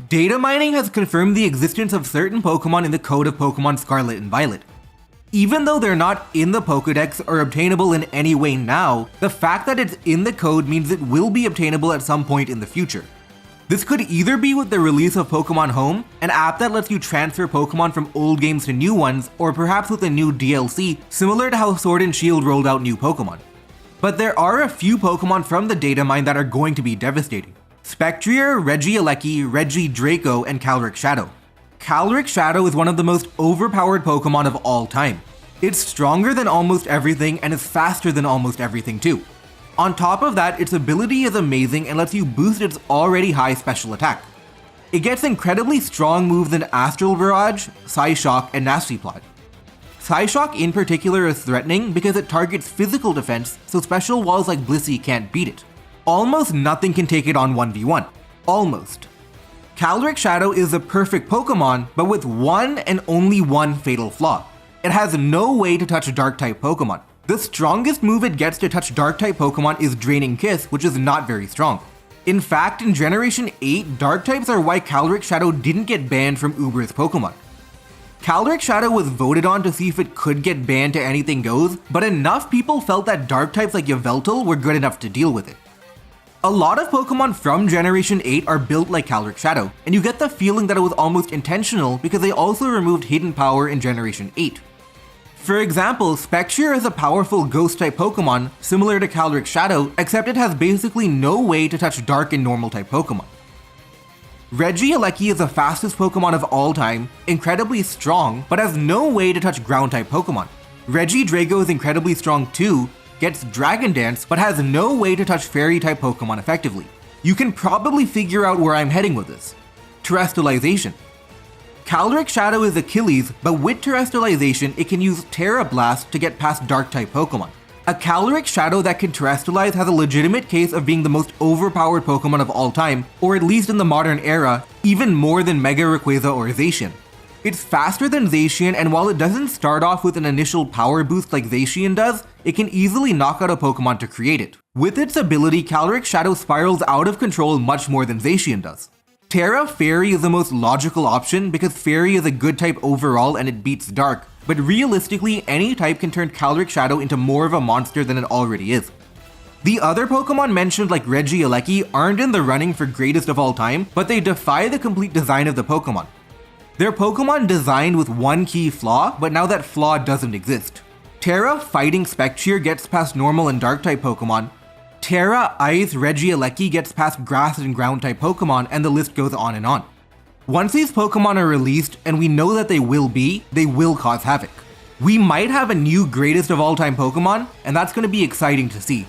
Data mining has confirmed the existence of certain Pokémon in the code of Pokémon Scarlet and Violet. Even though they're not in the Pokédex or obtainable in any way now, the fact that it's in the code means it will be obtainable at some point in the future. This could either be with the release of Pokémon Home, an app that lets you transfer Pokémon from old games to new ones, or perhaps with a new DLC similar to how Sword and Shield rolled out new Pokémon. But there are a few Pokémon from the data mine that are going to be devastating. Spectrier, Regieleki, Regidrago, and Calyrex Shadow. Calyrex Shadow is one of the most overpowered Pokémon of all time. It's stronger than almost everything and is faster than almost everything too. On top of that, its ability is amazing and lets you boost its already high special attack. It gets incredibly strong moves in Astral Barrage, Psyshock, and Nasty Plot. Psyshock in particular is threatening because it targets physical defense, so special walls like Blissey can't beat it. Almost nothing can take it on 1v1. Almost. Calyrex Shadow is a perfect Pokémon, but with one and only one fatal flaw. It has no way to touch Dark-type Pokémon. The strongest move it gets to touch Dark-type Pokémon is Draining Kiss, which is not very strong. In fact, in Generation 8, Dark-types are why Calyrex Shadow didn't get banned from Uber's Pokémon. Calyrex Shadow was voted on to see if it could get banned to Anything Goes, but enough people felt that Dark-types like Yveltal were good enough to deal with it. A lot of Pokémon from Generation 8 are built like Calyrex Shadow, and you get the feeling that it was almost intentional because they also removed Hidden Power in Generation 8. For example, Spectrier is a powerful Ghost-type Pokémon, similar to Calyrex Shadow, except it has basically no way to touch Dark and Normal-type Pokémon. Regieleki is the fastest Pokémon of all time, incredibly strong, but has no way to touch Ground-type Pokémon. Regidrago is incredibly strong too, gets Dragon Dance, but has no way to touch Fairy-type Pokémon effectively. You can probably figure out where I'm heading with this. Terrestrialization. Calyrex Shadow is Achilles, but with Terrestrialization, it can use Terra Blast to get past Dark-type Pokémon. A Calyrex Shadow that can Terrestrialize has a legitimate case of being the most overpowered Pokémon of all time, or at least in the modern era, even more than Mega Rayquaza or Zacian. It's faster than Zacian, and while it doesn't start off with an initial power boost like Zacian does, it can easily knock out a Pokémon to create it. With its ability, Calyrex Shadow spirals out of control much more than Zacian does. Terra Fairy is the most logical option because Fairy is a good type overall and it beats Dark, but realistically any type can turn Calyrex Shadow into more of a monster than it already is. The other Pokémon mentioned like Regieleki aren't in the running for greatest of all time, but they defy the complete design of the Pokémon. They're Pokémon designed with one key flaw, but now that flaw doesn't exist. Terra fighting Spectrier gets past Normal and Dark-type Pokémon. Terra Ice Regieleki gets past Grass and Ground-type Pokémon, and the list goes on and on. Once these Pokémon are released, and we know that they will cause havoc. We might have a new greatest of all time Pokémon, and that's going to be exciting to see.